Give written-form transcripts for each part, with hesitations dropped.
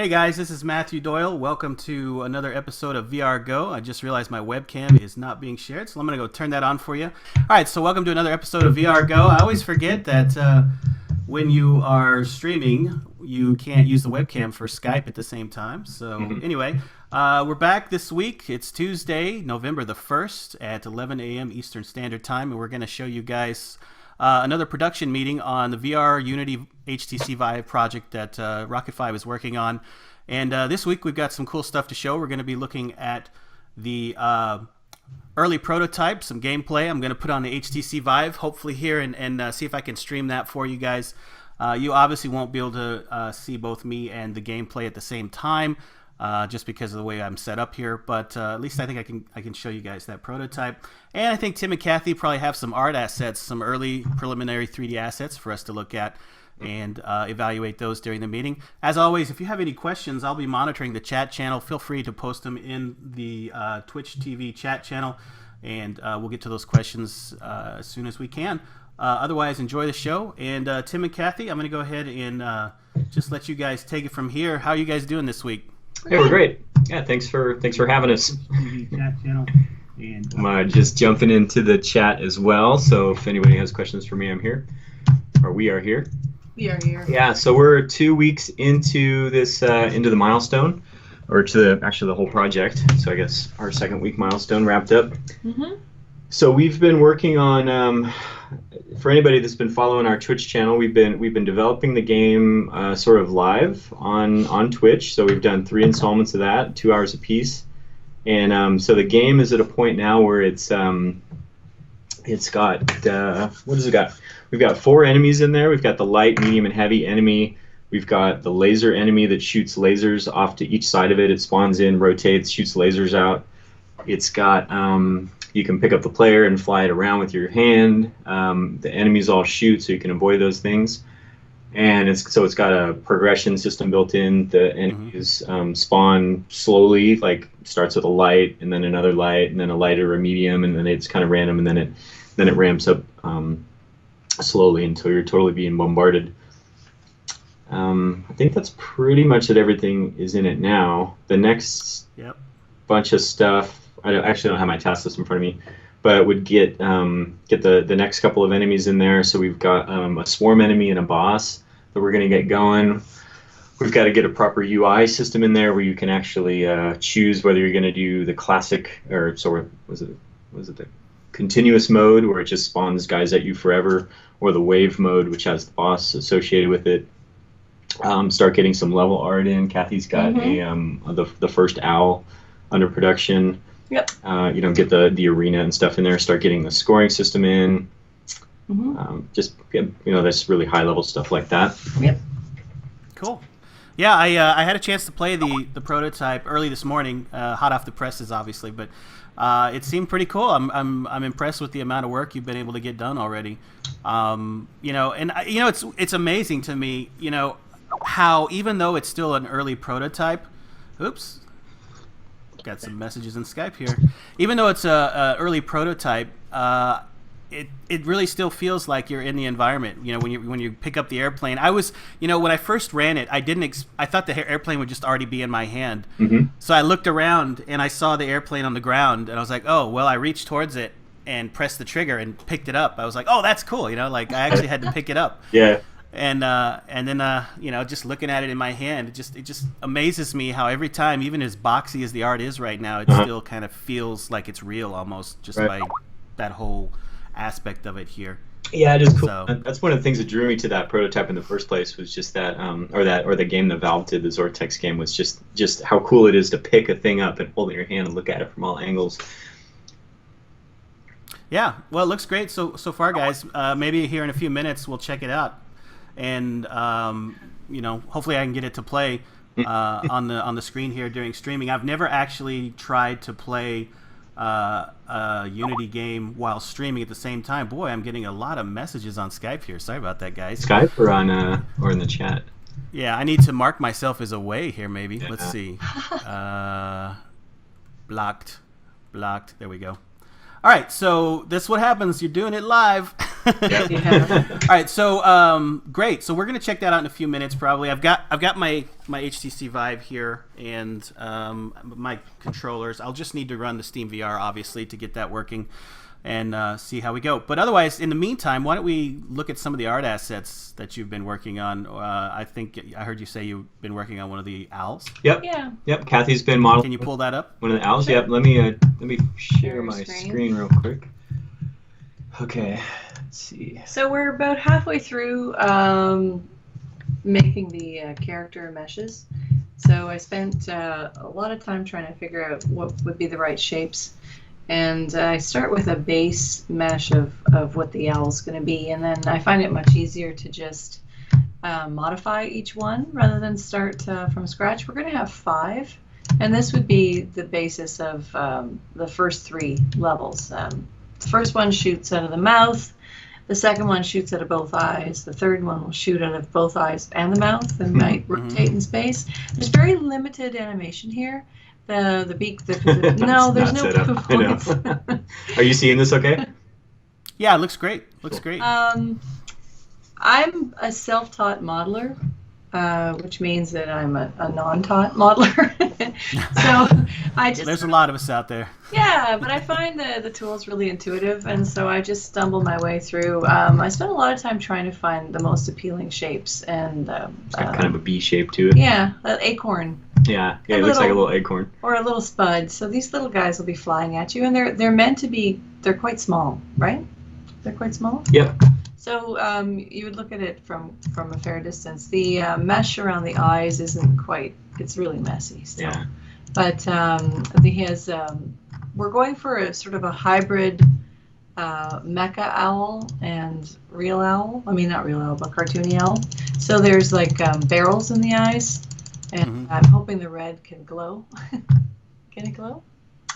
Hey guys, this is Matthew Doyle. Welcome to another episode of VRGO. I just realized my webcam is not being shared, so I'm going to go turn that on for you. All right, so welcome to another episode of VRGO. I always forget that when you are streaming, you can't use the webcam for Skype at the same time. So anyway, we're back this week. It's Tuesday, November the 1st at 11 a.m. Eastern Standard Time, and we're going to show you guys another production meeting on the VR Unity HTC Vive project that Rocket 5 is working on. And this week we've got some cool stuff to show. We're going to be looking at the early prototype, some gameplay. I'm going to put on the HTC Vive, hopefully here, and see if I can stream that for you guys. You obviously won't be able to see both me and the gameplay at the same time, just because of the way I'm set up here, but at least I think I can show you guys that prototype. And I think Tim and Kathy probably have some art assets, some early preliminary 3D assets for us to look at and evaluate those during the meeting. As always, if you have any questions, I'll be monitoring the chat channel. Feel free to post them in the Twitch TV chat channel, and we'll get to those questions as soon as we can. Otherwise, enjoy the show. And Tim and Kathy, I'm going to go ahead and just let you guys take it from here. How are you guys doing this week? Hey, we're great. Yeah, thanks for having us. Chat channel. And, I'm just jumping into the chat as well, so if anybody has questions for me, I'm here. Or we are here. We are here. Yeah, so we're 2 weeks into this, into the milestone, or to the whole project. So I guess our second week milestone wrapped up. So we've been working on, for anybody that's been following our Twitch channel, we've been developing the game sort of live on Twitch. So we've done 3 installments of that, 2 hours apiece. And so the game is at a point now where it's got what has it got? We've got 4 enemies in there. We've got the light, medium, and heavy enemy. We've got the laser enemy that shoots lasers off to each side of it. It spawns in, rotates, shoots lasers out. It's got you can pick up the player and fly it around with your hand. The enemies all shoot, so you can avoid those things. And it's got a progression system built in. The enemies spawn slowly, like starts with a light, and then another light, and then a light or a medium, and then it's kind of random, and then it ramps up slowly until you're totally being bombarded. I think that's pretty much it. Everything is in it now. The next bunch of stuff. I actually don't have my task list in front of me, but it would get the next couple of enemies in there. So we've got a swarm enemy and a boss that we're going to get going. We've got to get a proper UI system in there where you can actually choose whether you're going to do the classic, or sort of was it the continuous mode where it just spawns guys at you forever, or the wave mode which has the boss associated with it. Start getting some level art in. Kathy's got the first owl under production. Yep. Get the arena and stuff in there. Start getting the scoring system in. That's really high level stuff like that. Yep. Cool. Yeah, I had a chance to play the prototype early this morning, hot off the presses, obviously, but it seemed pretty cool. I'm impressed with the amount of work you've been able to get done already. It's amazing to me, how even though it's still an early prototype, oops. Got some messages in Skype here. Even though it's a early prototype, it really still feels like you're in the environment. When you pick up the airplane, I was, when I first ran it, I thought the airplane would just already be in my hand. So I looked around and I saw the airplane on the ground, and I was like, oh well. I reached towards it and pressed the trigger and picked it up. I was like, oh, that's cool. Like I actually had to pick it up. Yeah. And then just looking at it in my hand, it just amazes me how every time, even as boxy as the art is right now, it still kind of feels like it's real almost, just by that whole aspect of it here. Yeah, it is cool. So, that's one of the things that drew me to that prototype in the first place, was just that, or the game that Valve did, the Zortex game, was just how cool it is to pick a thing up and hold it in your hand and look at it from all angles. Yeah, well, it looks great so far, guys. Maybe here in a few minutes we'll check it out. And hopefully I can get it to play on the screen here during streaming. I've never actually tried to play a Unity game while streaming at the same time. Boy, I'm getting a lot of messages on Skype here. Sorry about that, guys. Skype or in the chat? Yeah, I need to mark myself as away here. Maybe let's see. Blocked. There we go. All right, so this is what happens. You're doing it live. Yeah. All right, so great. So we're gonna check that out in a few minutes, probably. I've got my HTC Vive here and my controllers. I'll just need to run the Steam VR, obviously, to get that working and see how we go. But otherwise, in the meantime, why don't we look at some of the art assets that you've been working on? I think I heard you say you've been working on one of the owls. Yep. Yeah. Yep. Kathy's been modeling. Can you pull that up? One of the owls. Sure. Yep. Let me share Share my screen. screen real quick. Okay. Let's see. So we're about halfway through making the character meshes. So I spent a lot of time trying to figure out what would be the right shapes. And I start with a base mesh of what the owl's going to be. And then I find it much easier to just modify each one rather than start from scratch. We're going to have 5. And this would be the basis of the first 3 levels. The first one shoots out of the mouth. The second one shoots out of both eyes. The third one will shoot out of both eyes and the mouth and might rotate in space. There's very limited animation here. The beak, no, there's no proof points. Are you seeing this okay? Yeah, it looks great. Looks great. I'm a self-taught modeler, which means that I'm a non-taught modeler. So I just There's a lot of us out there. Yeah, but I find the tools really intuitive, and so I just stumble my way through. I spent a lot of time trying to find the most appealing shapes, and It's got kind of a B shape to it. yeah, an acorn Yeah. It looks like a little acorn. or a little spud. So these little guys will be flying at you, and they're meant to be. They're quite small, right? They're quite small. Yep. So you would look at it from a fair distance. The mesh around the eyes isn't quite. It's really messy. Still. Yeah. But we're going for a sort of a hybrid mecha owl and real owl. I mean, not real owl, but cartoony owl. So there's like barrels in the eyes, and I'm hoping the red can glow. Can it glow?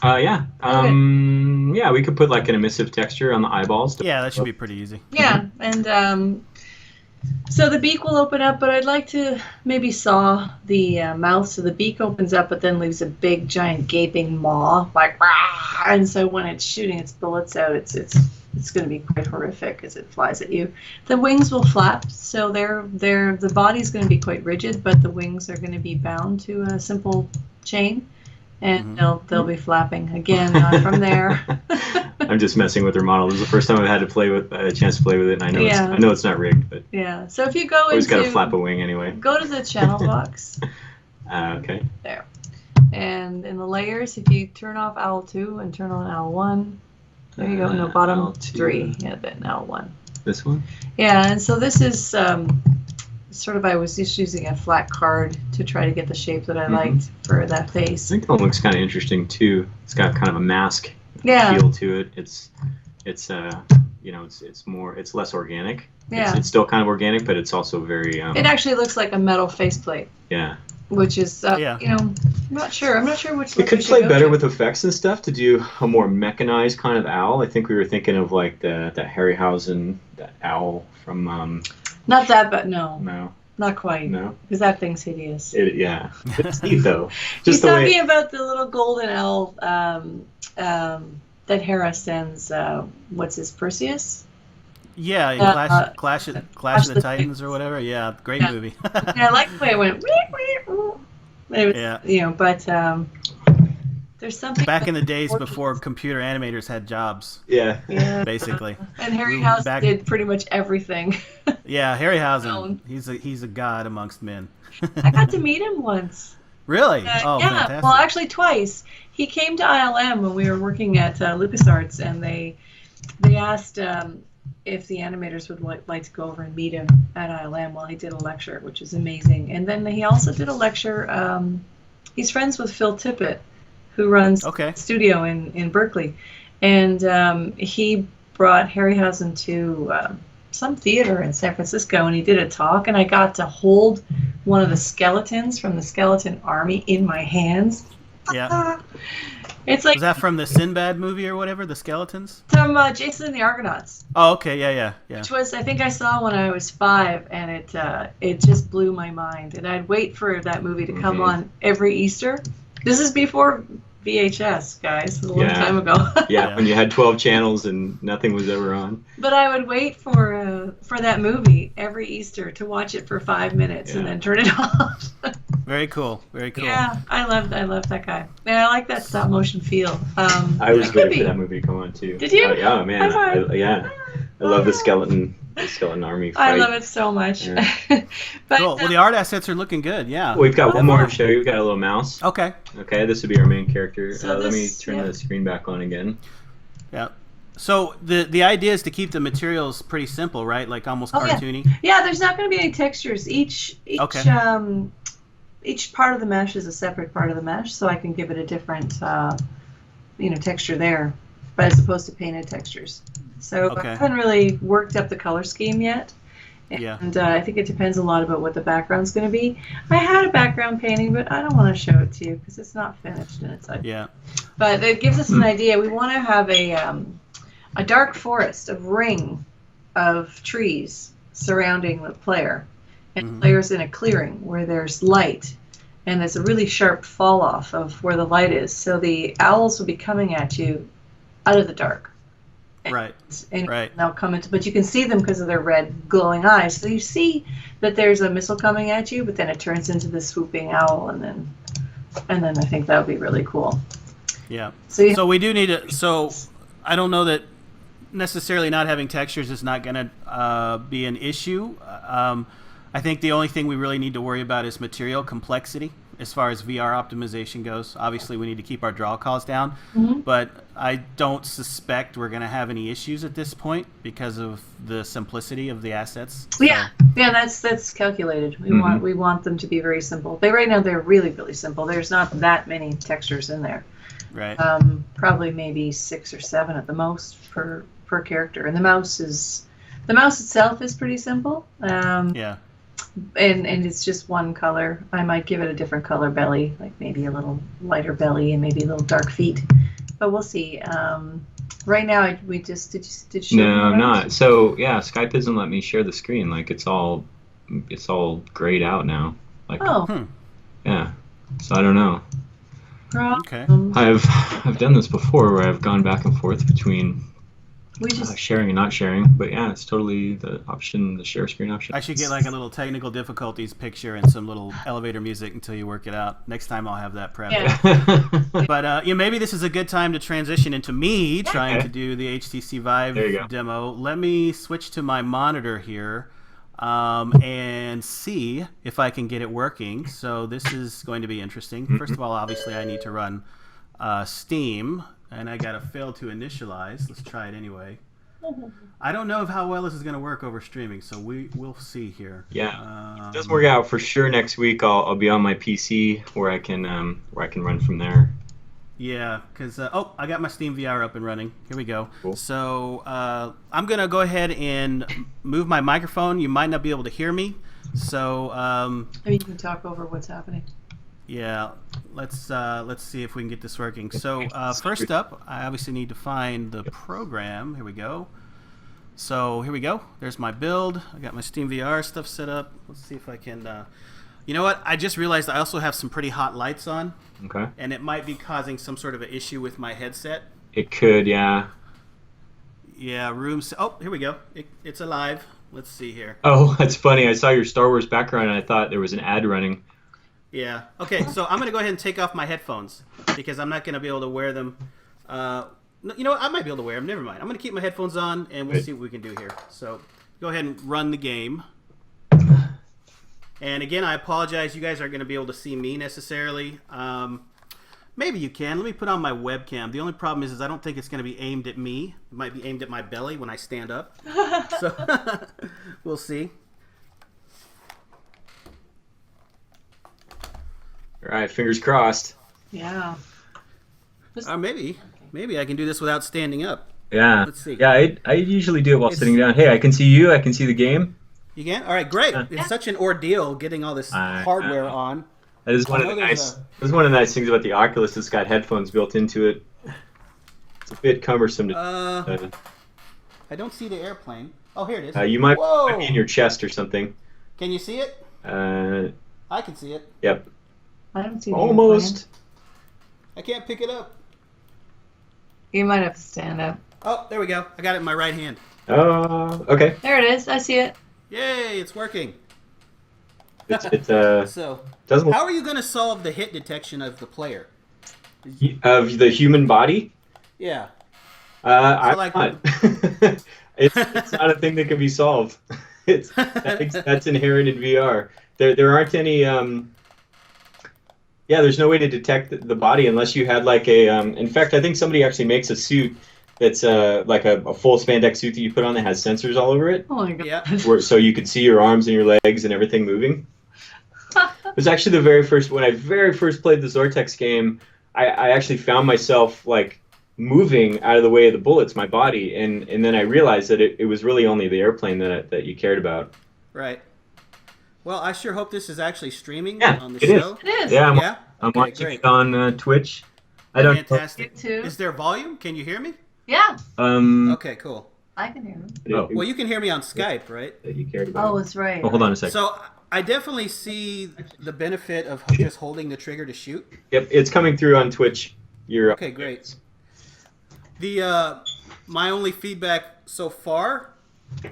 Yeah. Okay. Yeah, we could put like an emissive texture on the eyeballs. Yeah, that should be pretty easy. Yeah, and so the beak will open up, but I'd like to maybe saw the mouth so the beak opens up, but then leaves a big, giant, gaping maw, like rah! And so when it's shooting its bullets out, it's going to be quite horrific as it flies at you. The wings will flap, so the body's going to be quite rigid, but the wings are going to be bound to a simple chain, and they'll be flapping again from there. I'm just messing with her model. This is the first time I've had a chance to play with it, and I know it's not rigged, but Yeah. So if you go always got to into flap a wing anyway. go to the channel box. Okay. There. And in the layers, if you turn off Owl 2 and turn on Owl 1, there you go. No, bottom Owl 2. 3. Yeah, then Owl 1. This one? Yeah, and so this is sort of, I was just using a flat card to try to get the shape that I liked for that I face. think that one looks kind of interesting too. It's got kind of a mask Yeah. feel to it. It's less organic. Yeah. It's still kind of organic, but it's also very It actually looks like a metal faceplate, yeah. which is, Yeah. I'm not sure. I'm not sure which It look could we should play go better to. with effects and stuff to do a more mechanized kind of owl. I think we were thinking of like that Harryhausen, that owl from Not that, but no. no, Not quite. no. Because that thing's hideous. Yeah. It's neat though. He's Just the way talking about the little golden owl that Hera sends, what's his, Perseus? Yeah, in Clash of the Titans or whatever. Yeah, great Yeah. movie. Yeah, I like the way it went. It was, Yeah. But there's something. Back in the days before computer animators had jobs, yeah. Yeah. basically. And Harry We- House back- did pretty much everything. Yeah, Harryhausen. Well- He's a god amongst men. I got to meet him once. Really? Yeah, Fantastic. well, actually twice. He came to ILM when we were working at LucasArts, and they asked if the animators would like to go over and meet him at ILM while he did a lecture, which is amazing. And then he also did a lecture. He's friends with Phil Tippett, who runs Okay. the studio in Berkeley, and he brought Harryhausen to some theater in San Francisco, and he did a talk, and I got to hold one of the skeletons from the Skeleton Army in my hands. Yeah. It's like Was that from the Sinbad movie or whatever? The skeletons? from Jason and the Argonauts, Oh, okay. Yeah. which was, I think I saw when I was 5, and it just blew my mind. And I'd wait for that movie to come on every Easter. This is before VHS, guys, a long Yeah. time ago. Yeah, when you had 12 channels and nothing was ever on. But I would wait for that movie every Easter to watch it for 5 minutes and Yeah. then turn it off. Very cool. Very cool. Yeah, I love that guy. And I like that stop motion feel. I was waiting for that movie to come on too. Did you? Yeah, man. High five. I love the skeleton army fight. I love it so much. Yeah. But, Cool. Well, the art assets are looking good. Yeah. We've got one more to show you. We've got a little mouse. Okay. Okay, this would be our main character. So Let me this- turn yeah. the screen back on again. Yeah. So the idea is to keep the materials pretty simple, right? Like almost Oh, yeah. cartoony. Yeah, there's not going to be any textures. Each part of the mesh is a separate part of the mesh, so I can give it a different texture there, but as opposed to painted textures. So Okay. I haven't really worked up the color scheme yet. Yeah. And I think it depends a lot about what the background's going to be. I had a background painting, but I don't want to show it to you because it's not finished and it's like. Yeah. But it gives us an idea. We want to have a dark forest, a ring of trees surrounding the player, and the player's in a clearing where there's light, and there's a really sharp fall off of where the light is. So the owls will be coming at you out of the dark. Right. And Right. they'll come into, but you can see them because of their red glowing eyes. So you see that there's a missile coming at you, but then it turns into this swooping owl, and then I think that would be really cool. Yeah. So So we do need to. So I don't know that necessarily not having textures is not going to be an issue. I think the only thing we really need to worry about is material complexity as far as VR optimization goes. Obviously, we need to keep our draw calls down, but I don't suspect we're going to have any issues at this point because of the simplicity of the assets. So, yeah, that's calculated. We want them to be very simple. Right now they're really, really simple. There's not that many textures in there. Right. Probably maybe 6 or 7 at the most per character. And the mouse itself is pretty simple. Yeah. And it's just one color. I might give it a different color belly, like maybe a little lighter belly and maybe a little dark feet. But we'll see. Right now, we just did you show No, me I'm around? not. So yeah, Skype doesn't let me share the screen. Like it's all grayed out now. Like Oh, yeah. So I don't know. Okay. I've done this before where I've gone back and forth between we just sharing and not sharing. But yeah, it's totally the share screen option. I should get like a little technical difficulties picture and some little elevator music until you work it out. Next time I'll have that prepped. Yeah. But maybe this is a good time to transition into me trying Okay. to do the HTC There you go. Vive demo. Let me switch to my monitor here and see if I can get it working. So this is going to be interesting. First of all, obviously I need to run Steam, and I got to fail to initialize. Let's try it anyway. I don't know how well this is going to work over streaming, so we'll see here. Yeah, if it doesn't work out for sure next week. I'll be on my PC where I can run from there. Yeah, because I got my Steam VR up and running. Here we go. Cool. So I'm gonna go ahead and move my microphone. You might not be able to hear me, so maybe you can talk over what's happening. yeah. Let's see if we can get this working. So first up, I obviously need to find the program. Here we go. So here we go. There's my build. I got my Steam VR stuff set up. Let's see if I can. You know what? I just realized I also have some pretty hot lights on. Okay. And it might be causing some sort of an issue with my headset. It could, yeah. Yeah, oh, here we go. It's alive. Let's see here. Oh, that's funny. I saw your Star Wars background and I thought there was an ad running. Yeah. Okay, so I'm going to go ahead and take off my headphones because I'm not going to be able to wear them. You know what? I might be able to wear them. Never mind. I'm going to keep my headphones on and we'll see what we can do here. So go ahead and run the game. And again, I apologize. You guys aren't going to be able to see me necessarily. Maybe you can. Let me put on my webcam. The only problem is I don't think it's going to be aimed at me. It might be aimed at my belly when I stand up. So we'll see. All right, fingers crossed. Yeah. Maybe I can do this without standing up. Yeah. Let's see. Yeah, I usually do it while sitting down. Hey, I can see you. I can see the game. You can? All right, great. It's such an ordeal getting all this hardware on. That is one of the nice things about the Oculus. It's got headphones built into it. It's a bit cumbersome to. I don't see the airplane. Oh, here it is. You might be in your chest or something. Can you see it? I can see it. Yep. I don't see the Almost. I can't pick it up. You might have to stand up. Oh, there we go. I got it in my right hand. Okay. There it is. I see it. Yay, it's working. So, doesn't how are you going to solve the hit detection of the player? of the human body. Yeah. I'm not. It's not a thing that can be solved. That's inherent in VR. There aren't any. There's no way to detect the body unless you had like a. In fact, I think somebody actually makes a suit that's like a full spandex suit that you put on that has sensors all over it. Oh my god. Yeah. So you could see your arms and your legs and everything moving. It was actually when I very first played the Zortex game. I actually found myself like moving out of the way of the bullets, my body, and then I realized that it was really only the airplane that you cared about. Right. Well, I sure hope this is actually streaming Yeah, on the it show. It is. Yeah, I'm Okay, watching great. it on Twitch. I don't. Fantastic. Me too. Is there volume? Can you hear me? Yeah. Okay, cool. I can hear him. Oh. Well, you can hear me on Skype, right? That you cared about. Oh, that's right. Oh, hold on a second. So I definitely see the benefit of just holding the trigger to shoot. Yep, it's coming through on Twitch. You're Okay, great. The my only feedback so far,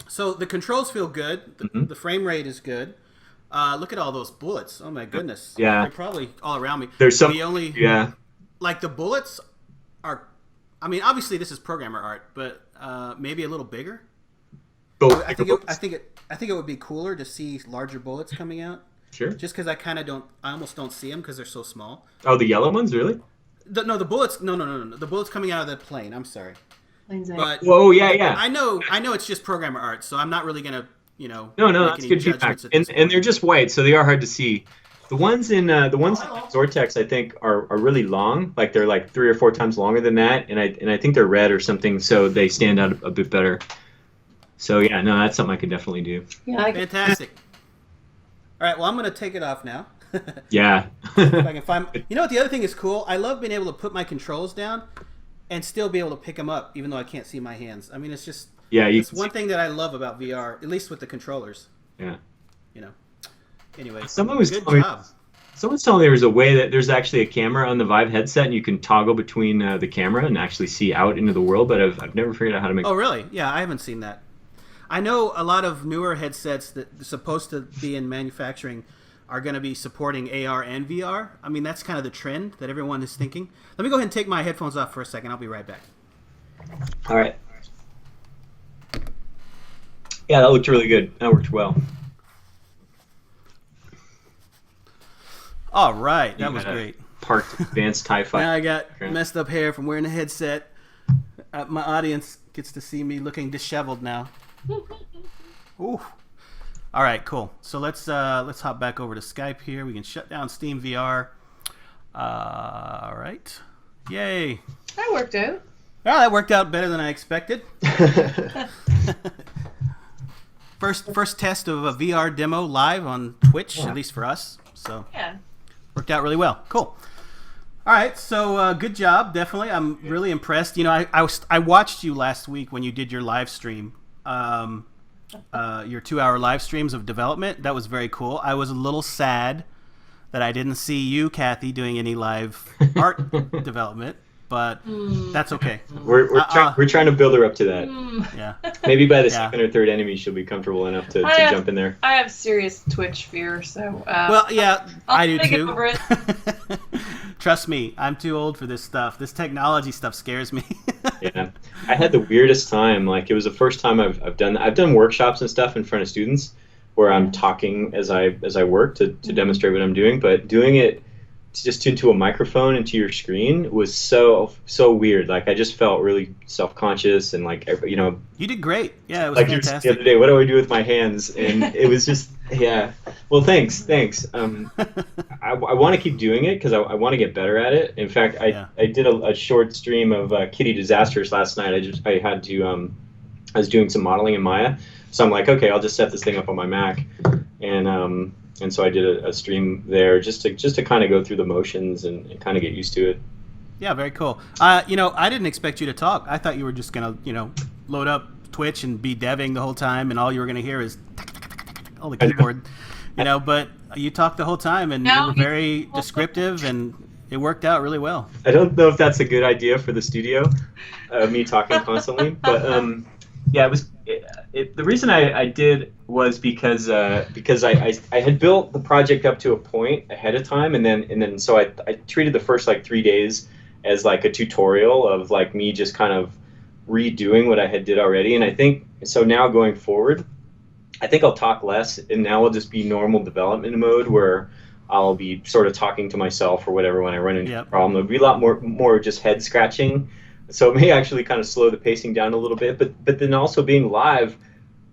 so the controls feel good. The frame rate is good. Look at all those bullets. Oh my goodness. Yeah. They're probably all around me. There's some. The only like the bullets are. I mean, obviously this is programmer art, but maybe a little bigger. I think it would be cooler to see larger bullets coming out. Sure. Just because I almost don't see them because they're so small. Oh, the yellow ones, really? The bullets. No. The bullets coming out of the plane. I'm sorry. But whoa, yeah. I know it's just programmer art, so I'm not really gonna, No, that's any good feedback. judgments at this And point. they're just white, so they are hard to see. The ones in Zortex, I think, are really long. Like they're like 3 or 4 times longer than that, and I think they're red or something, so they stand out a bit better. So yeah, no, that's something I could definitely do. Yeah. Fantastic. All right, well, I'm gonna take it off now. Yeah. If I can find. You know what? The other thing is cool. I love being able to put my controls down and still be able to pick them up, even though I can't see my hands. I mean, it's just. Yeah, it's one thing that I love about VR, at least with the controllers. Yeah. Anyway, Someone's good telling job. me there's a way that there's actually a camera on the Vive headset, and you can toggle between the camera and actually see out into the world. But I've never figured out how to make. Oh, really? Yeah, I haven't seen that. I know a lot of newer headsets that are supposed to be in manufacturing are going to be supporting AR and VR. I mean, that's kind of the trend that everyone is thinking. Let me go ahead and take my headphones off for a second. I'll be right back. All right. Yeah, that looked really good. That worked well. All right, that You was had a great. Parked advanced TIE Now fighter. I got messed up hair from wearing a headset. My audience gets to see me looking disheveled now. Ooh. All right, cool. So let's hop back over to Skype here. We can shut down Steam VR. All right. Yay. That worked out. Oh, that worked out better than I expected. First test of a VR demo live on Twitch, at least for us. So Yeah. worked out really well. Cool. All right, so good job. Definitely, I'm really impressed. I watched you last week when you did your live stream, your 2-hour live streams of development. That was very cool. I was a little sad that I didn't see you, Kathy, doing any live art development, but that's okay. We're trying to build her up to that. Yeah. Maybe by the Yeah. second or third enemy, she'll be comfortable enough to I have- jump in there. I have serious Twitch fear, so. Well, yeah, I'll I do get too. over it. Trust me, I'm too old for this stuff. This technology stuff scares me. Yeah, I had the weirdest time. Like it was the first time I've done workshops and stuff in front of students where I'm talking as I work to demonstrate what I'm doing, but doing it just into a microphone into your screen was so weird. Like I just felt really self-conscious and like You did great. Yeah, it was like you were saying the fantastic. other day, what do I do with my hands? And it was just yeah. Well, thanks. I want to keep doing it because I want to get better at it. In fact, I did a short stream of Kitty Disasters last night. I was doing some modeling in Maya, so I'm like, okay, I'll just set this thing up on my Mac, and so I did a stream there just to kind of go through the motions and kind of get used to it. Yeah, very cool. I didn't expect you to talk. I thought you were just gonna, load up Twitch and be deving the whole time, and all you were gonna hear is all the keyboard, But you talked the whole time, and No, you were very descriptive, and It worked out really well. I don't know if that's a good idea for the studio, me talking constantly, but yeah, it was. The reason I did was because I had built the project up to a point ahead of time, and then so I treated the first like 3 days as like a tutorial of like me just kind of redoing what I had did already, and I think so now going forward, I think I'll talk less, and now will just be normal development mode where I'll be sort of talking to myself or whatever when I run into a problem. There'll be a lot more just head scratching. So it may actually kind of slow the pacing down a little bit, but then also being live,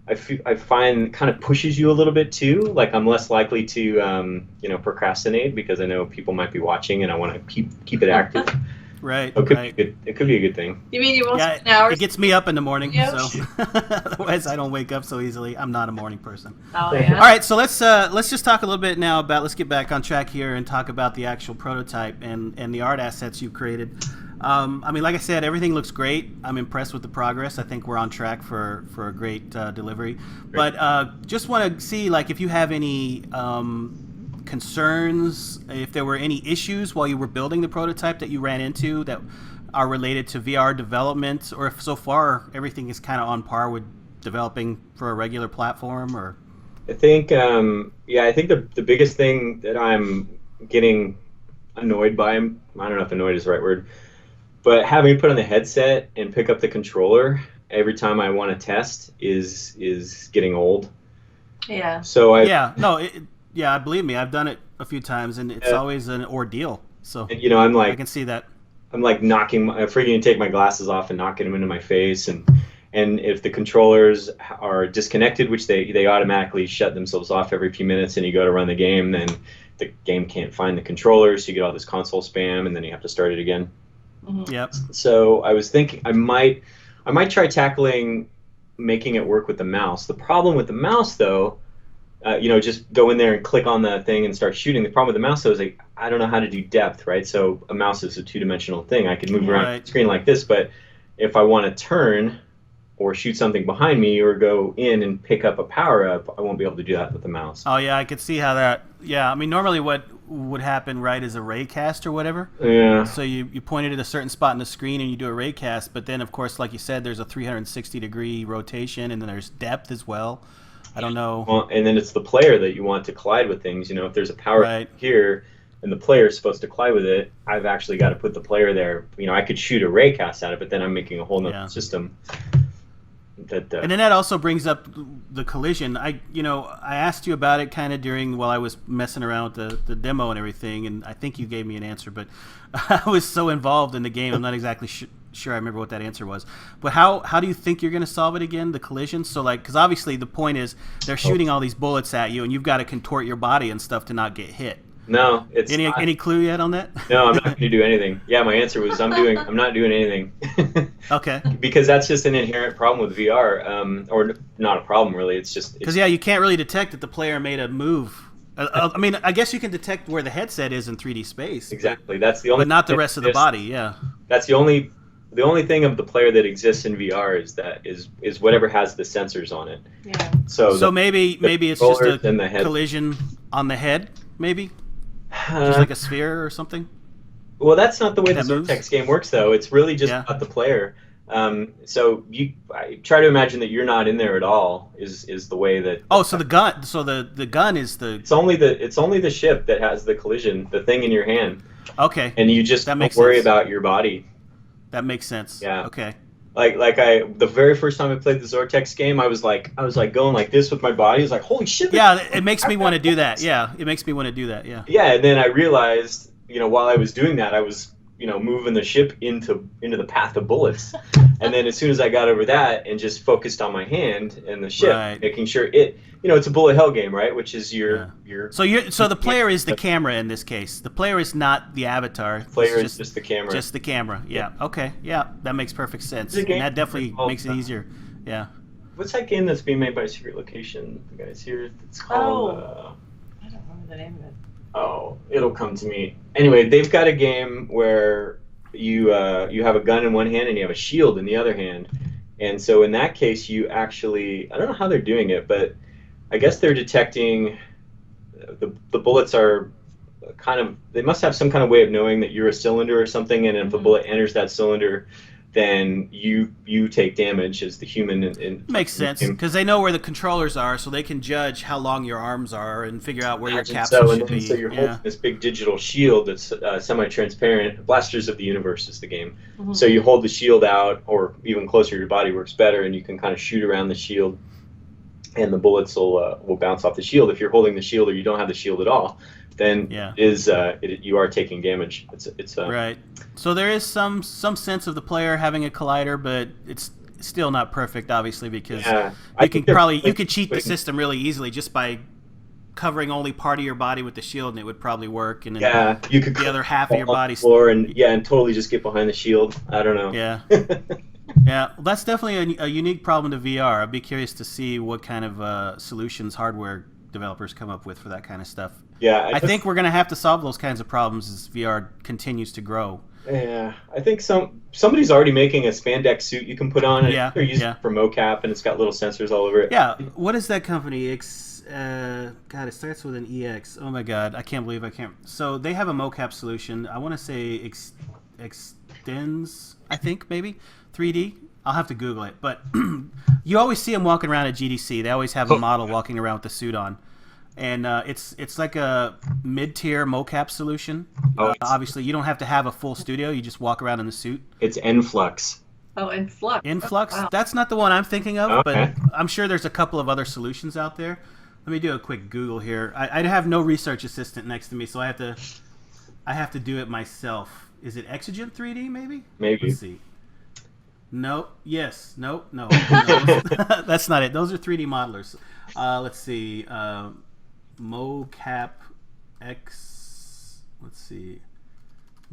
I find kind of pushes you a little bit too. Like I'm less likely to procrastinate because I know people might be watching and I want to keep it active. Right. So it could be a good thing. You mean you won't spend hours? It gets me up in the morning, Yep. so otherwise I don't wake up so easily. I'm not a morning person. Oh yeah. All right, so let's just talk a little bit now about. Let's get back on track here and talk about the actual prototype and the art assets you created. I mean, like I said, everything looks great. I'm impressed with the progress. I think we're on track for a great delivery. Great. But just want to see like if you have any concerns, if there were any issues while you were building the prototype that you ran into that are related to VR development, or if so far everything is kind of on par with developing for a regular platform. Or I think I think the biggest thing that I'm getting annoyed by, I don't know if annoyed is the right word, but having to put on the headset and pick up the controller every time I want to test is getting old. Yeah. So yeah, believe me, I've done it a few times, and it's always an ordeal. So and, I'm like, I can see that. I'm like freaking to take my glasses off and knocking them into my face, and if the controllers are disconnected, which they automatically shut themselves off every few minutes, and you go to run the game, then the game can't find the controllers, so you get all this console spam, and then you have to start it again. Mm-hmm. Yep. So I was thinking I might try tackling making it work with the mouse. The problem with the mouse, though, just go in there and click on the thing and start shooting. The problem with the mouse, though, is like I don't know how to do depth, right? So a mouse is a two-dimensional thing. I can move around the screen like this, but if I want to turn or shoot something behind me or go in and pick up a power-up, I won't be able to do that with the mouse. Oh, yeah, I could see how that... Yeah, I mean, normally what would happen, right, is a raycast or whatever. Yeah. So you point it at a certain spot in the screen and you do a raycast, but then, of course, like you said, there's a 360-degree rotation, and then there's depth as well. I don't know. Well, and then it's the player that you want to collide with things. If there's a power here and the player is supposed to collide with it, I've actually got to put the player there. I could shoot a raycast at it, but then I'm making a whole nother system. And then that also brings up the collision. I asked you about it kind of while I was messing around with the demo and everything, and I think you gave me an answer, but I was so involved in the game, I'm not exactly sure I remember what that answer was. But how do you think you're going to solve it again, the collision? So because obviously the point is they're shooting all these bullets at you, and you've got to contort your body and stuff to not get hit. No, it's any clue yet on that? No, I'm not going to do anything. Yeah, my answer was I'm not doing anything. Okay. Because that's just an inherent problem with VR, or not a problem really. It's just because you can't really detect that the player made a move. I mean, I guess you can detect where the headset is in 3D space. Exactly. That's the only. But not the rest of the body. Yeah. That's the only thing of the player that exists in VR is whatever has the sensors on it. Yeah. So maybe it's just a collision on the head, maybe. Just like a sphere or something? Well, that's not the way the Vortex game works, though. It's really just about the player. So I try to imagine that you're not in there at all. Is the way that. Oh, so the gun. So the gun is the. It's only the ship that has the collision, the thing in your hand. Okay. And you just don't worry about your body. That makes sense. Yeah. Okay. The very first time I played the Vortex game, I was like going like this with my body. I was like, holy shit. Yeah, it makes me want to do that. Yeah, it makes me want to do that. Yeah. Yeah, and then I realized, while I was doing that, I was, moving the ship into the path of bullets. And then as soon as I got over that and just focused on my hand and the ship, making sure it's a bullet hell game, right? Which is your. So the player is the camera in this case. The player is not the avatar. The player is just the camera. Just the camera. Yeah. Okay. Yeah, that makes perfect sense. And that definitely makes it easier. Yeah. What's that game that's being made by Secret Location? The guys here. It's called. I don't remember the name of it. Oh, it'll come to me. Anyway, they've got a game where you have a gun in one hand and you have a shield in the other hand, and so in that case you actually, I don't know how they're doing it, but I guess they're detecting the bullets are they must have some kind of way of knowing that you're a cylinder or something, and if a bullet enters that cylinder, then you take damage as the human. Makes sense, because they know where the controllers are, so they can judge how long your arms are and figure out where your capsule should be. So you're holding this big digital shield that's semi-transparent. Blasters of the Universe is the game. So you hold the shield out, or even closer to your body works better, and you can kind of shoot around the shield, and the bullets will bounce off the shield. If you're holding the shield or you don't have the shield at all, then you are taking damage. It's right. So there is some sense of the player having a collider, but it's still not perfect, obviously, because you could cheat the system really easily just by covering only part of your body with the shield, and it would probably work. And then you could the other half of your body floor and totally just get behind the shield. I don't know. Yeah. Yeah, well, that's definitely a unique problem to VR. I'd be curious to see what kind of solutions hardware developers come up with for that kind of stuff. Yeah, I think we're going to have to solve those kinds of problems as VR continues to grow. Yeah, I think somebody's already making a spandex suit you can put on. And they're using it for mocap, and it's got little sensors all over it. Yeah, what is that company? God, it starts with an EX. Oh my God, I can't believe I can't. So they have a mocap solution. I want to say Extends, I think, maybe 3D. I'll have to Google it. But you always see them walking around at GDC. They always have a model walking around with the suit on. And it's like a mid-tier mocap solution. Obviously, you don't have to have a full studio. You just walk around in the suit. It's Enflux. Oh, Enflux. Enflux? Oh, wow. That's not the one I'm thinking of, but I'm sure there's a couple of other solutions out there. Let me do a quick Google here. I have no research assistant next to me, so I have to do it myself. Is it Exigent 3D, maybe? Maybe. Let's see. No. Yes. No. That's not it. Those are 3D modelers. Let's see. Mocap X. Let's see.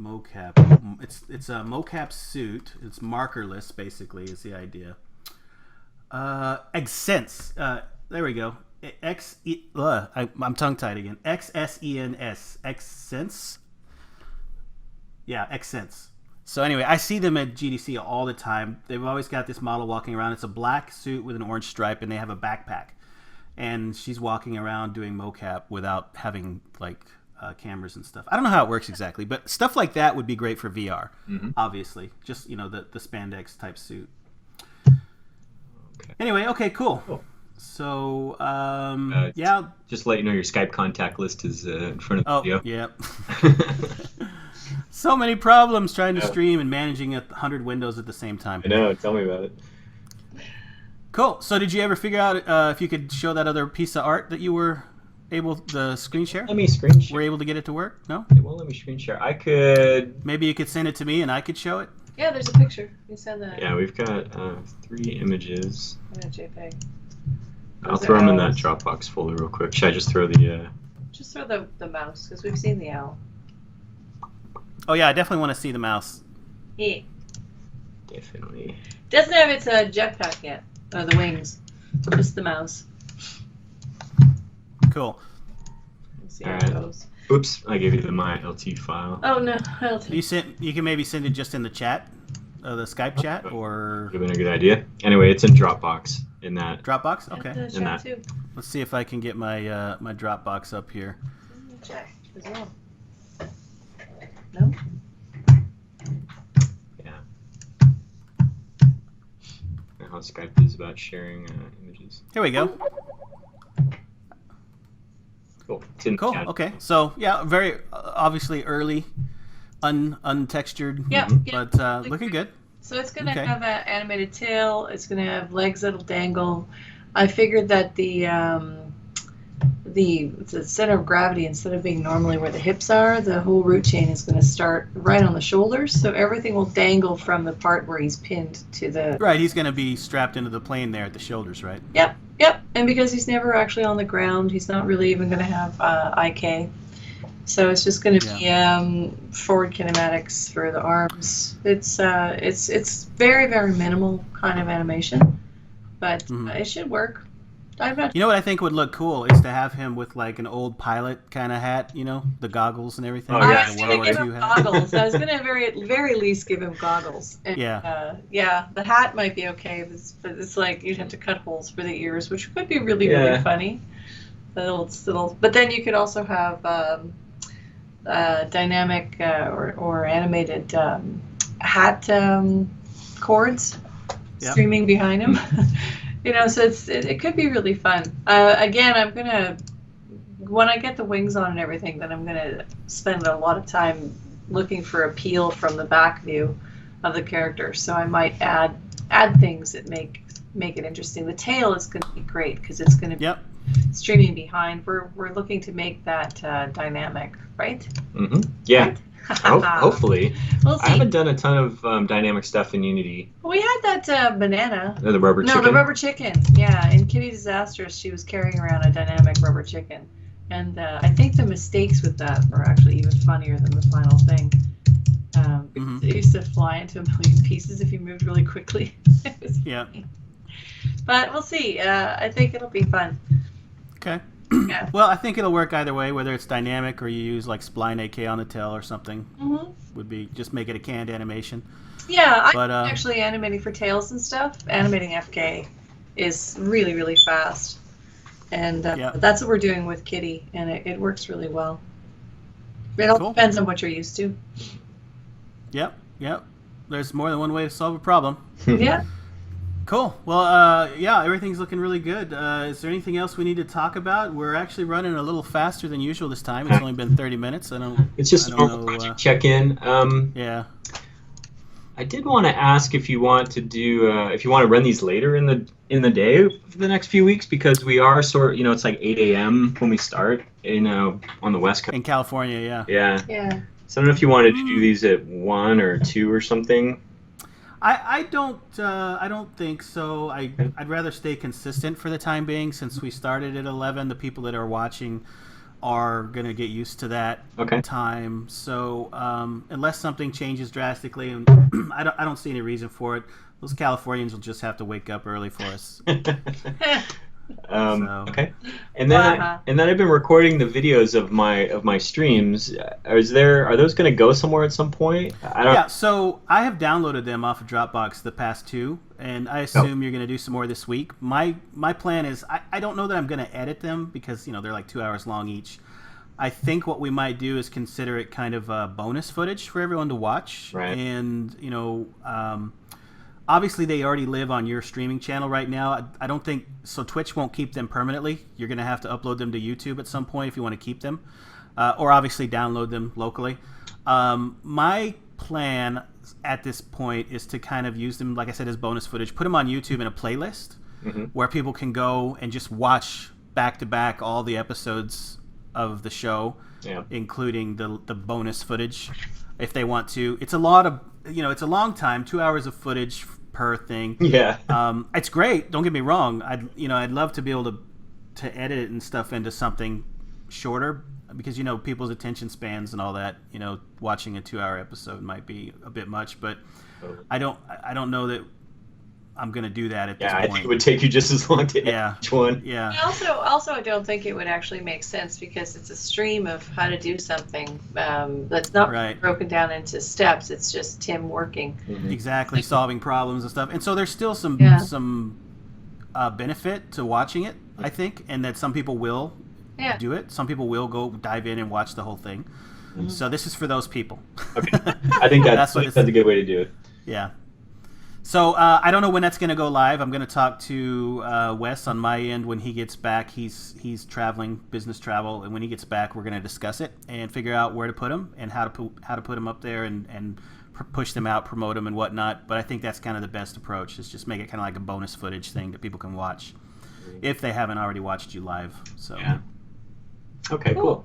Mocap. It's a mocap suit. It's markerless, basically, is the idea. Xsense. There we go. I'm tongue tied again. XSENS. Xsense. Yeah, Xsense. So anyway, I see them at GDC all the time. They've always got this model walking around. It's a black suit with an orange stripe, and they have a backpack. And she's walking around doing mocap without having cameras and stuff. I don't know how it works exactly, but stuff like that would be great for VR. Obviously, just the spandex type suit. Okay. Anyway, okay, cool. So just to let you know, your Skype contact list is in front of the video. Yeah. So many problems trying to stream and managing 100 windows at the same time. I know. Tell me about it. Cool. So did you ever figure out if you could show that other piece of art that you were able to screen share? Let me screen share. Were you able to get it to work? No? It won't let me screen share. I could... Maybe you could send it to me and I could show it? Yeah, there's a picture. You send that. Yeah, we've got 3 images. And a JPEG. I'll throw them in that Dropbox folder real quick. Should I just throw the... Just throw the mouse, because we've seen the owl. Oh yeah, I definitely want to see the mouse. Yeah. Definitely. Doesn't have its jetpack yet. Or the wings. Just the mouse. Cool. Let's see how it goes. Oops, I gave you my LT file. Oh no, LT. You can maybe send it just in the chat, the Skype chat, or... Would have been a good idea. Anyway, it's in Dropbox. In that. Dropbox? Okay. In that. Too. Let's see if I can get my my Dropbox up here. Check as well. No? Yeah. How Skype is about sharing images. Here we go. Cool. Cool. Okay. So yeah, very obviously early, untextured. Yeah. But looking good. So it's going to have an animated tail. It's going to have legs that'll dangle. I figured that the center of gravity, instead of being normally where the hips are, the whole root chain is going to start right on the shoulders. So everything will dangle from the part where he's pinned to the... Right, he's going to be strapped into the plane there at the shoulders, right? Yep. And because he's never actually on the ground, he's not really even going to have IK. So it's just going to be forward kinematics for the arms. It's very, very minimal kind of animation, but it should work. You know what I think would look cool is to have him with like an old pilot kind of hat, the goggles and everything. I was going to give him goggles. I was going to very least give him goggles. And, the hat might be okay, but it's like you'd have to cut holes for the ears, which would be really, really funny. But then you could also have dynamic or animated hat cords Yep. streaming behind him. So it could be really fun. Again, when I get the wings on and everything, then I'm gonna spend a lot of time looking for a peel from the back view of the character. So I might add things that make it interesting. The tail is going to be great because it's going to be streaming behind. We're looking to make that dynamic, right? Mm-hmm. Yeah. Right? Hopefully. We'll see. I haven't done a ton of dynamic stuff in Unity. We had that banana. The rubber chicken. No, the rubber chicken. Yeah, in Kitty Disastrous, she was carrying around a dynamic rubber chicken. And I think the mistakes with that were actually even funnier than the final thing. It used to fly into a million pieces if you moved really quickly. Yeah. But we'll see. I think it'll be fun. Okay. Yeah. Well, I think it'll work either way, whether it's dynamic or you use like Spline AK on the tail or something. Would be just make it a canned animation. Yeah, But, I'm actually animating for tails and stuff. Animating FK is really, really fast. And that's what we're doing with Kitty, and it works really well. It all depends on what you're used to. Yep. There's more than one way to solve a problem. Yeah. Cool. Well, everything's looking really good. Is there anything else we need to talk about? We're actually running a little faster than usual this time. It's only been 30 minutes. It's just a normal project check-in. Yeah. I did want to ask if you want to run these later in the day for the next few weeks, because we are it's like 8 a.m. when we start on the West Coast. In California, yeah. Yeah. So I don't know if you wanted to do these at 1 or 2 or something. I don't think so. I'd rather stay consistent for the time being, since we started at 11. The people that are watching are going to get used to that time. So unless something changes drastically, and I don't see any reason for it, those Californians will just have to wake up early for us. Okay. And then I've been recording the videos of my streams. Are those going to go somewhere at some point? Yeah, so I have downloaded them off of Dropbox, the past 2, and I assume you're going to do some more this week. My plan is I don't know that I'm going to edit them, because they're like 2 hours long each. I think what we might do is consider it kind of bonus footage for everyone to watch. Right. And obviously, they already live on your streaming channel right now. I don't think so. Twitch won't keep them permanently. You're going to have to upload them to YouTube at some point if you want to keep them, or obviously download them locally. My plan at this point is to kind of use them, like I said, as bonus footage. Put them on YouTube in a playlist where people can go and just watch back to back all the episodes of the show, including the bonus footage, if they want to. It's a lot of it's a long time, 2 hours of footage per thing. Yeah. It's great. Don't get me wrong. I'd love to be able to edit it and stuff into something shorter, because people's attention spans and all that. Watching a 2-hour episode might be a bit much, but I don't know that I'm going to do that at this point. I think it would take you just as long to edit each one. Yeah. Also, I don't think it would actually make sense, because it's a stream of how to do something that's not broken down into steps. It's just Tim working. Exactly, solving problems and stuff. And so there's still some benefit to watching it, I think, and that some people will do it. Some people will go dive in and watch the whole thing. So this is for those people. Okay. I think that's a good way to do it. Yeah. So I don't know when that's going to go live. I'm going to talk to Wes on my end when he gets back. He's traveling, business travel, and when he gets back, we're going to discuss it and figure out where to put him and how to put him up there and push them out, promote them, and whatnot. But I think that's kind of the best approach, is just make it kind of like a bonus footage thing that people can watch if they haven't already watched you live. So okay, cool.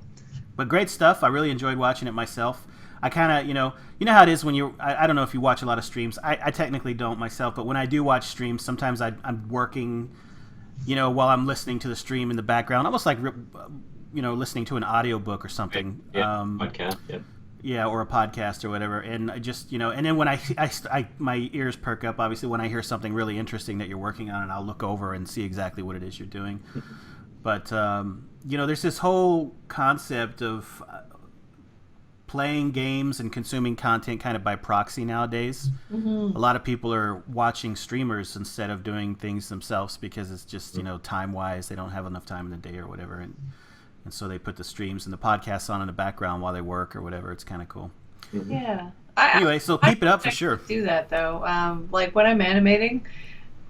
But great stuff. I really enjoyed watching it myself. I kind of, you know how it is when you're, I don't know if you watch a lot of streams. I technically don't myself, but when I do watch streams, sometimes I'm working, while I'm listening to the stream in the background, almost like, listening to an audiobook or something. Podcast, Yeah, or a podcast or whatever. And I just, and then when I my ears perk up, obviously, when I hear something really interesting that you're working on, and I'll look over and see exactly what it is you're doing. But, there's this whole concept of playing games and consuming content kind of by proxy nowadays. A lot of people are watching streamers instead of doing things themselves, because it's just, time-wise, they don't have enough time in the day or whatever. And and so they put the streams and the podcasts on in the background while they work or whatever. It's kind of cool. Yeah. Anyway, so keep it up for sure. Do that though. Like when I'm animating,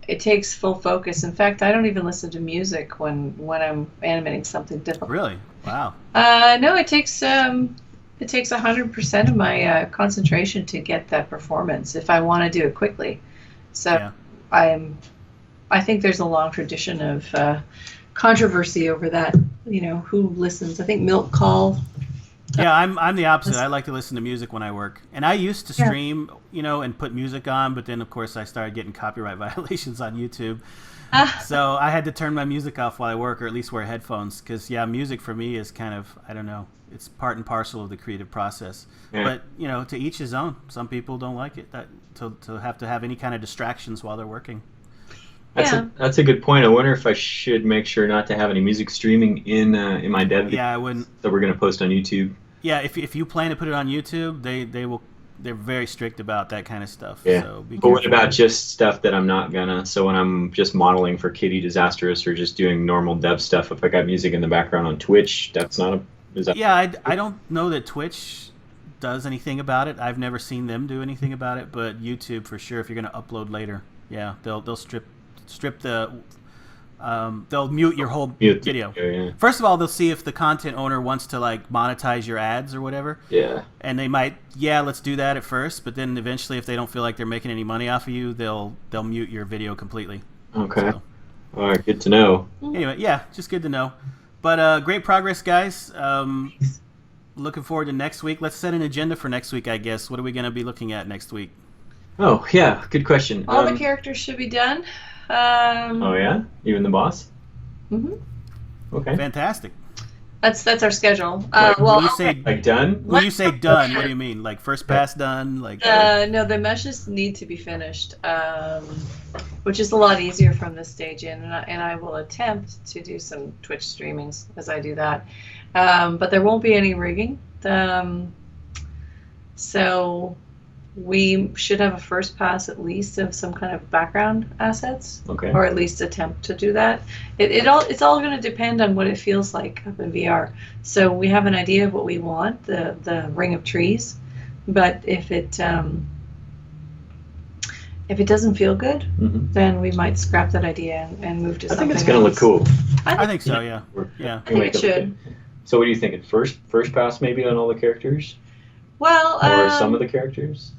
it takes full focus. In fact, I don't even listen to music when I'm animating something difficult. Really? Wow. No, it takes 100% of my concentration to get that performance if I want to do it quickly. So I think there's a long tradition of controversy over that. Who listens? I think Milk Call. Yeah, I'm the opposite. I like to listen to music when I work, and I used to stream, and put music on, but then of course I started getting copyright violations on YouTube, so I had to turn my music off while I work, or at least wear headphones, because music for me is kind of, I don't know, it's part and parcel of the creative process. But to each his own. Some people don't like it to have any kind of distractions while they're working. That's a good point. I wonder if I should make sure not to have any music streaming in my dev. Yeah, I wouldn't. That we're going to post on YouTube. Yeah, if you plan to put it on YouTube, they're very strict about that kind of stuff. Yeah. So but what about just stuff that I'm not gonna? So when I'm just modeling for Kitty Disastrous or just doing normal dev stuff, if I got music in the background on Twitch, that's not a. Is that? Yeah, I don't know that Twitch does anything about it. I've never seen them do anything about it, but YouTube for sure. If you're gonna upload later, they'll strip the. They'll mute your whole video. First of all, they'll see if the content owner wants to monetize your ads or whatever. Yeah. And they might, let's do that at first, but then eventually, if they don't feel like they're making any money off of you, they'll mute your video completely. Okay. So, all right, good to know. Anyway, just good to know. But great progress, guys. Looking forward to next week. Let's set an agenda for next week, I guess. What are we going to be looking at next week? Oh, yeah, good question. All the characters should be done. Oh yeah, even the boss. Okay. Fantastic. That's our schedule. When you say done? When you say done, what do you mean? Like first pass done? No, the meshes need to be finished, which is a lot easier from this stage in, and I will attempt to do some Twitch streamings as I do that. But there won't be any rigging. So we should have a first pass at least of some kind of background assets, or at least attempt to do that. It's all going to depend on what it feels like up in VR. So we have an idea of what we want, the ring of trees, but if it doesn't feel good, then we might scrap that idea and move to something else. I think it's going to look cool. I think so. Yeah. I think it should. So what do you think? First pass maybe on all the characters? Well, or some of the characters?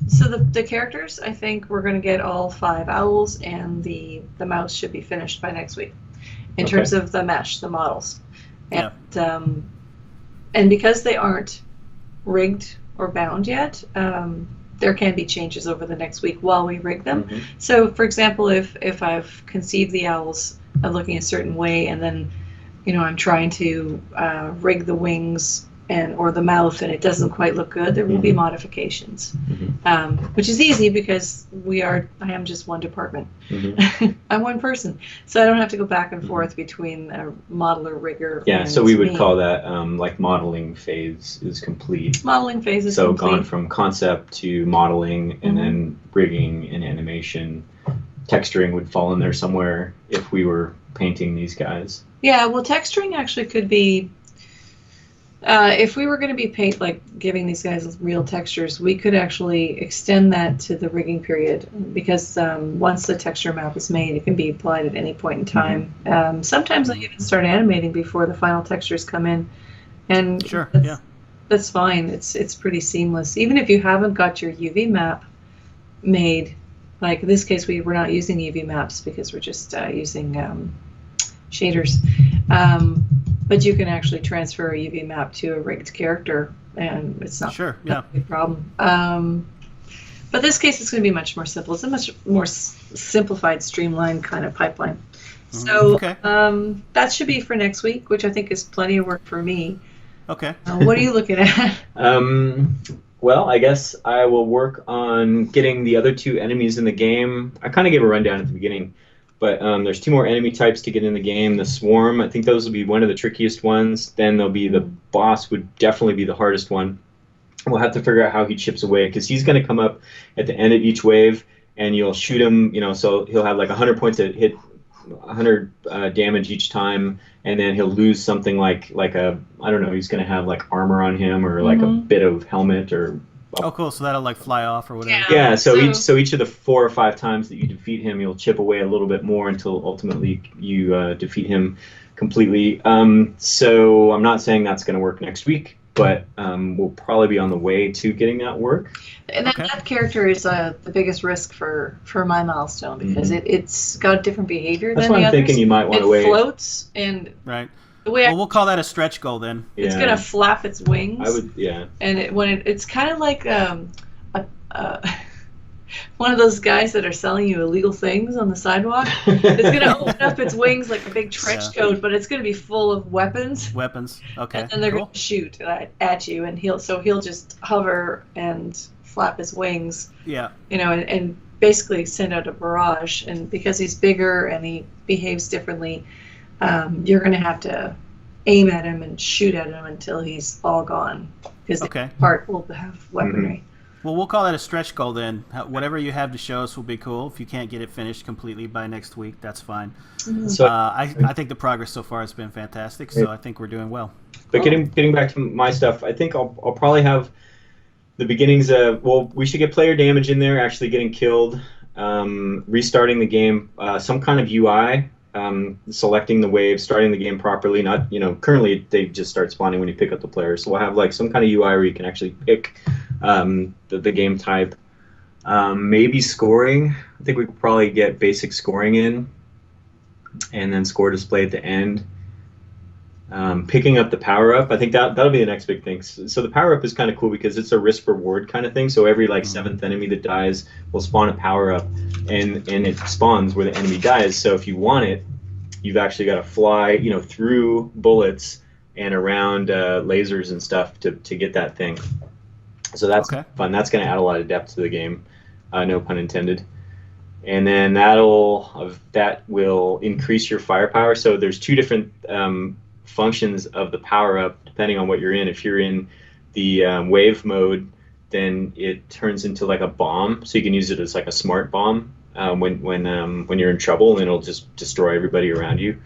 So the characters, I think we're going to get all 5 owls, and the mouse should be finished by next week in terms of the mesh, the models. And, and because they aren't rigged or bound yet, there can be changes over the next week while we rig them. So, for example, if I've conceived the owls of looking a certain way, and then I'm trying to rig the wings or the mouth, and it doesn't quite look good, there will be modifications, which is easy because I am just one department. I'm one person, so I don't have to go back and forth between a modeler, rigger. Yeah, so we would call that modeling phase is complete. Modeling phase is complete. complete. So gone from concept to modeling, and then rigging and animation. Texturing would fall in there somewhere if we were painting these guys. Yeah, well, texturing actually could be. If we were going to be giving these guys real textures, we could actually extend that to the rigging period, because once the texture map is made, it can be applied at any point in time. Sometimes I even start animating before the final textures come in, and that's fine. It's pretty seamless. Even if you haven't got your UV map made, like in this case, we're not using UV maps because we're just using shaders. But you can actually transfer a UV map to a rigged character, and it's not a big problem. But this case, it's going to be much more simple. It's a much more simplified, streamlined kind of pipeline. So that should be for next week, which I think is plenty of work for me. Okay. What are you looking at? Well, I guess I will work on getting the other 2 enemies in the game. I kind of gave a rundown at the beginning. But there's 2 more enemy types to get in the game. The Swarm, I think those will be one of the trickiest ones. Then there'll be the boss, would definitely be the hardest one. We'll have to figure out how he chips away, because he's going to come up at the end of each wave, and you'll shoot him, so he'll have 100 points to hit 100 damage each time, and then he'll lose something like a, I don't know, he's going to have like armor on him or like a bit of helmet or. Oh, cool. So that'll like fly off or whatever. Yeah. So each of the 4 or 5 times that you defeat him, you'll chip away a little bit more until ultimately you defeat him completely. So I'm not saying that's going to work next week, but we'll probably be on the way to getting that work. And that character is the biggest risk for my milestone because it's got different behavior That's than why the I'm others. thinking you might want to wait. It floats, and right. the way Well, we'll call that a stretch goal then. it's gonna flap its wings. I would, yeah. And it's kind of like one of those guys that are selling you illegal things on the sidewalk. It's gonna open up its wings like a big trench coat, but it's gonna be full of weapons. Weapons. Okay. And then they're gonna shoot at you, and he'll just hover and flap his wings. Yeah. And basically send out a barrage. And because he's bigger and he behaves differently, you're gonna have to aim at him and shoot at him until he's all gone. Because the part will have weaponry. Well, we'll call that a stretch goal then. Whatever you have to show us will be cool. If you can't get it finished completely by next week, that's fine. So I think the progress so far has been fantastic, so I think we're doing well. But getting back to my stuff, I think I'll probably have the beginnings of, well, we should get player damage in there, actually getting killed, restarting the game, some kind of UI, selecting the wave, starting the game properly. Not, currently they just start spawning when you pick up the player. So we'll have like some kind of UI where you can actually pick the game type. Maybe scoring. I think we could probably get basic scoring in, and then score display at the end. Picking up the power up, I think that'll be the next big thing. So the power up is kind of cool because it's a risk reward kind of thing. So every like 7th enemy that dies will spawn a power up, and it spawns where the enemy dies. So if you want it, you've actually got to fly, through bullets and around lasers and stuff to get that thing. So that's fun. That's going to add a lot of depth to the game, no pun intended. And then that will increase your firepower. So there's 2 different functions of the power up depending on what you're in. If you're in the wave mode, then it turns into like a bomb, so you can use it as like a smart bomb when you're in trouble, and it'll just destroy everybody around you.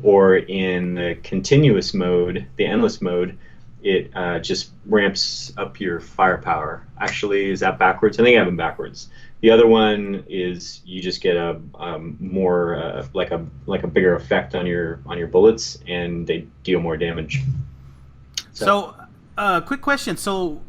Or in the continuous mode, the endless mode, it just ramps up your firepower. Actually, is that backwards? I think I have them backwards. The other one is you just get a more like a bigger effect on your bullets, and they deal more damage. So quick question. So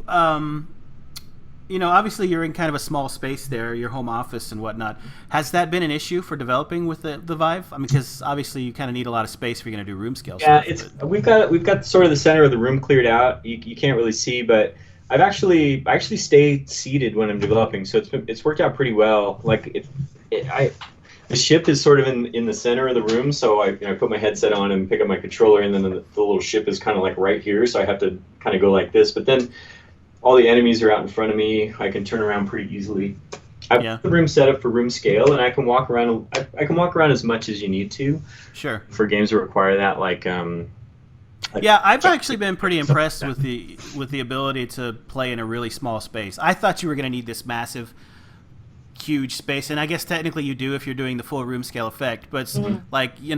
obviously you're in kind of a small space there, your home office and whatnot. Has that been an issue for developing with the Vive? I mean, because obviously you kind of need a lot of space if you're going to do room scale stuff. Yeah, we've got sort of the center of the room cleared out. You can't really see, but I actually stay seated when I'm developing, so it's worked out pretty well. Like the ship is sort of in the center of the room, so I put my headset on and pick up my controller, and then the little ship is kind of like right here, so I have to kind of go like this. But then all the enemies are out in front of me. I can turn around pretty easily. I've got the room set up for room scale, and I can walk around. I can walk around as much as you need to. Sure. For games that require that, yeah, I've actually been pretty impressed with the ability to play in a really small space. I thought you were going to need this massive, huge space, and I guess technically you do if you're doing the full room scale effect. But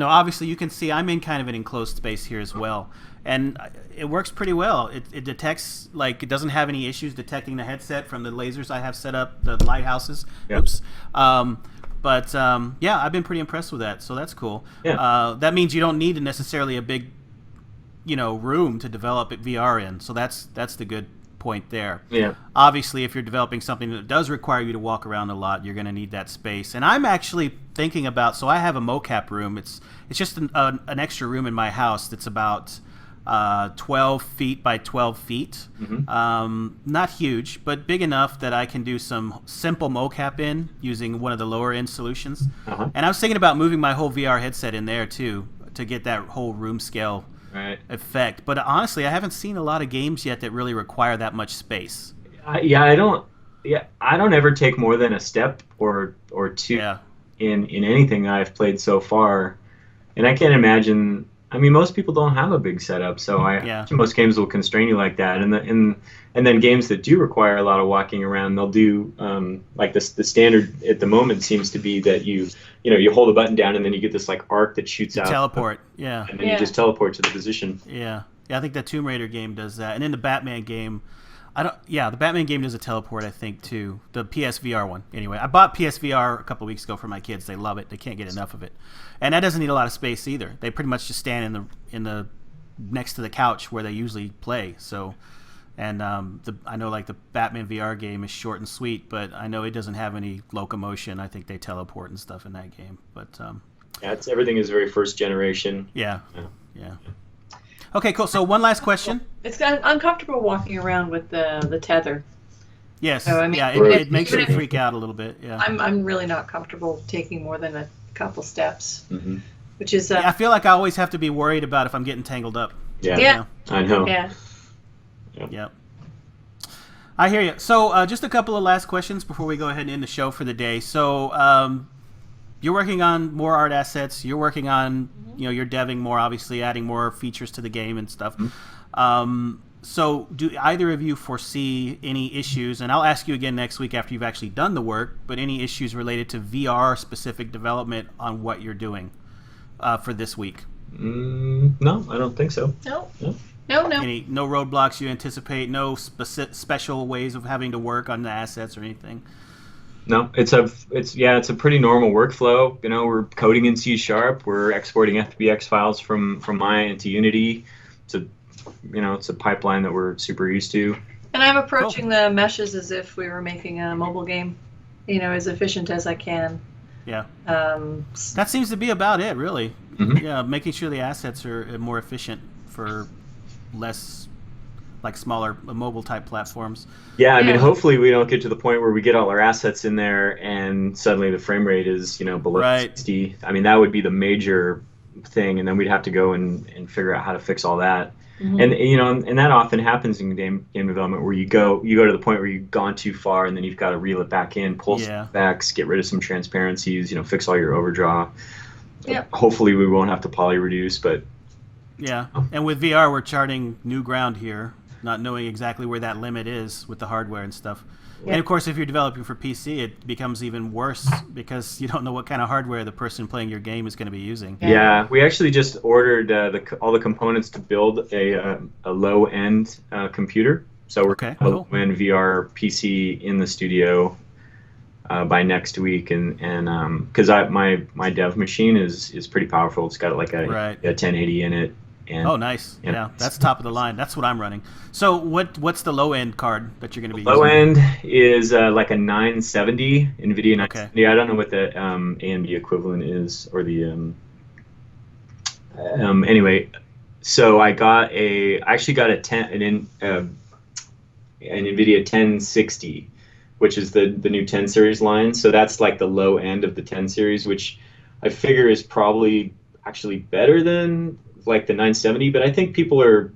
obviously you can see I'm in kind of an enclosed space here as well, and it works pretty well. It detects, it doesn't have any issues detecting the headset from the lasers I have set up, the lighthouses. Yep. Oops. But I've been pretty impressed with that, so that's cool. Yeah. That means you don't need necessarily a big room to develop VR in, so that's the good point there. Yeah. Obviously, if you're developing something that does require you to walk around a lot, you're going to need that space. And I'm actually thinking about, so I have a mocap room. It's just an extra room in my house that's about 12 feet by 12 feet. Not huge, but big enough that I can do some simple mocap in using one of the lower end solutions. And I was thinking about moving my whole VR headset in there too to get that whole room scale effect. But honestly, I haven't seen a lot of games yet that really require that much space. I don't ever take more than a step or two in anything I've played so far, and I can't imagine I mean, most people don't have a big setup, so Yeah. most games will constrain you like that. And then games that do require a lot of walking around, they'll do like this. The standard at the moment seems to be that you hold the button down and then you get this like arc that shoots You out, teleport. Yeah. and then you just teleport to the position. Yeah. Yeah, I think that Tomb Raider game does that. And in the Batman game, the Batman game does a teleport, I think, too. The PSVR one. Anyway, I bought PSVR a couple weeks ago for my kids. They love it. They can't get enough of it. And that doesn't need a lot of space either. They pretty much just stand in the next to the couch where they usually play. So, and I know like the Batman VR game is short and sweet, but I know it doesn't have any locomotion. I think they teleport and stuff in that game. But yeah, everything is very first generation. Yeah. Okay, cool. So one last question. It's uncomfortable walking around with the tether. Yes. So, I mean, it makes you freak out a little bit. Yeah. I'm really not comfortable taking more than a couple steps, which is. I feel like I always have to be worried about if I'm getting tangled up. Yeah. I know. Yeah. Yep. I hear you. So just a couple of last questions before we go ahead and end the show for the day. So you're working on more art assets. You're working on, you're deving more, obviously, adding more features to the game and stuff. So do either of you foresee any issues, and I'll ask you again next week after you've actually done the work, but any issues related to VR-specific development on what you're doing for this week? No, I don't think so. No. No. No roadblocks you anticipate? No special ways of having to work on the assets or anything? No, it's a pretty normal workflow. We're coding in C#. We're exporting FBX files from Maya into Unity. It's a pipeline that we're super used to. And I'm approaching the meshes as if we were making a mobile game, as efficient as I can. Yeah. That seems to be about it, really. Yeah, making sure the assets are more efficient for less, like smaller mobile type platforms. Yeah, I mean, hopefully we don't get to the point where we get all our assets in there and suddenly the frame rate is, below 60. I mean, that would be the major thing, and then we'd have to go and figure out how to fix all that. And and that often happens in game development where you go to the point where you've gone too far and then you've got to reel it back in, pull some backs, get rid of some transparencies, fix all your overdraw. Yep. Hopefully we won't have to poly reduce, but and with VR we're charting new ground here, not knowing exactly where that limit is with the hardware and stuff. And of course, if you're developing for PC, it becomes even worse because you don't know what kind of hardware the person playing your game is going to be using. Yeah, we actually just ordered all the components to build a low-end computer. So we're going to have a low-end VR PC in the studio by next week, and because my dev machine is pretty powerful. It's got like a 1080 in it. And, nice. Yeah, that's top of the line. That's what I'm running. So what's the low end card that you're going to be using? Low end is like a 970 NVIDIA 970. I don't know what the AMD equivalent is, or the anyway. So I actually got an NVIDIA 1060, which is the new 10 series line. So that's like the low end of the 10 series, which I figure is probably actually better than like the 970, but I think people are,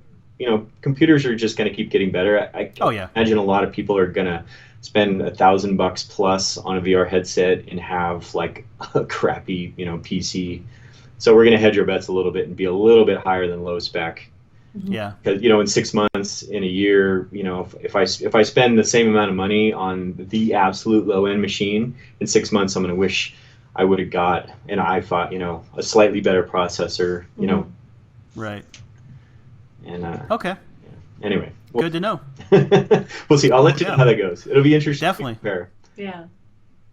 computers are just going to keep getting better. I imagine a lot of people are going to spend $1,000 plus on a VR headset and have like a crappy, PC. So we're going to hedge our bets a little bit and be a little bit higher than low spec. Yeah. Because in 6 months, in a year, if I spend the same amount of money on the absolute low end machine, in 6 months I'm going to wish I would have got an iPhone, a slightly better processor, Right. And okay. Yeah. Anyway, good to know. We'll see. I'll let you know how that goes. It'll be interesting. Definitely. To compare. Yeah.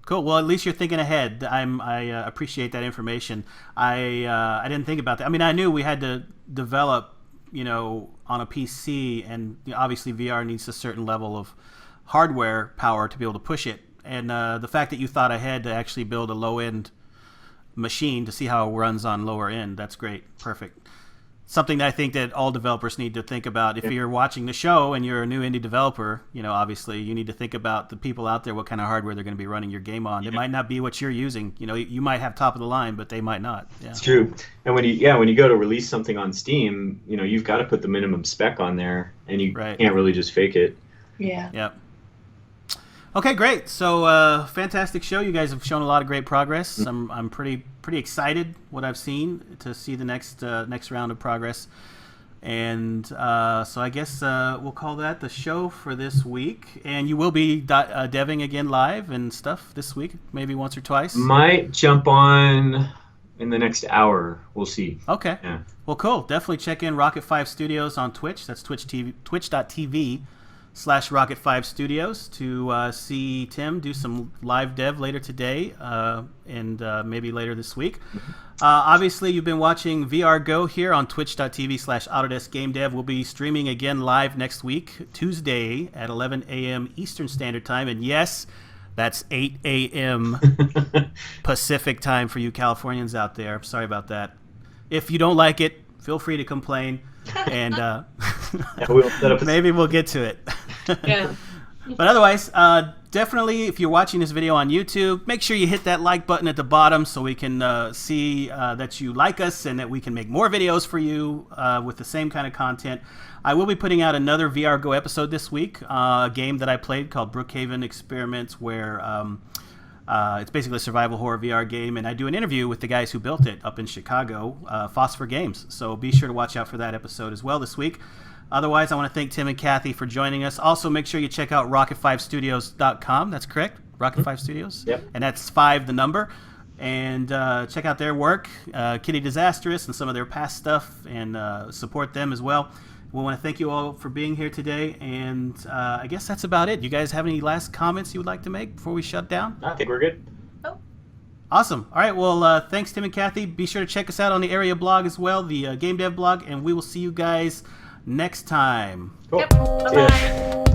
Cool. Well, at least you're thinking ahead. I appreciate that information. I didn't think about that. I mean, I knew we had to develop, on a PC, and obviously VR needs a certain level of hardware power to be able to push it. And the fact that you thought ahead to actually build a low end machine to see how it runs on lower end, that's great. Perfect. Something that I think that all developers need to think about. If you're watching the show and you're a new indie developer, obviously you need to think about the people out there, what kind of hardware they're going to be running your game on. It might not be what you're using. You might have top of the line, but they might not. Yeah. It's true. And when you go to release something on Steam, you've got to put the minimum spec on there, and you can't really just fake it. Yeah. Yep. Okay, great. So, fantastic show. You guys have shown a lot of great progress. I'm pretty excited what I've seen to see the next round of progress. And so I guess we'll call that the show for this week. And you will be deving again live and stuff this week, maybe once or twice. Might jump on in the next hour. We'll see. Okay. Yeah. Well, cool. Definitely check in Rocket 5 Studios on Twitch. That's twitch.tv/Rocket 5 Studios to see Tim do some live dev later today and maybe later this week. Obviously, you've been watching VRGO here on twitch.tv/Autodesk Game Dev. We'll be streaming again live next week, Tuesday at 11 a.m. Eastern Standard Time. And yes, that's 8 a.m. Pacific Time for you Californians out there. Sorry about that. If you don't like it, feel free to complain. And maybe we'll get to it. Yeah. But otherwise, definitely, if you're watching this video on YouTube, make sure you hit that like button at the bottom so we can see that you like us and that we can make more videos for you with the same kind of content. I will be putting out another VRGO episode this week, a game that I played called Brookhaven Experiments, where it's basically a survival horror VR game, and I do an interview with the guys who built it up in Chicago, Phosphor Games. So be sure to watch out for that episode as well this week. Otherwise, I want to thank Tim and Kathy for joining us. Also, make sure you check out rocket5studios.com. That's correct? Rocket 5 Studios? Yep. And that's 5, the number. And check out their work, Kitty Disastrous, and some of their past stuff, and support them as well. We want to thank you all for being here today, and I guess that's about it. You guys have any last comments you would like to make before we shut down? I think we're good. Awesome. All right, well, thanks, Tim and Kathy. Be sure to check us out on the area blog as well, the Game Dev blog, and we will see you guys next time. Cool. Yep. Bye-bye.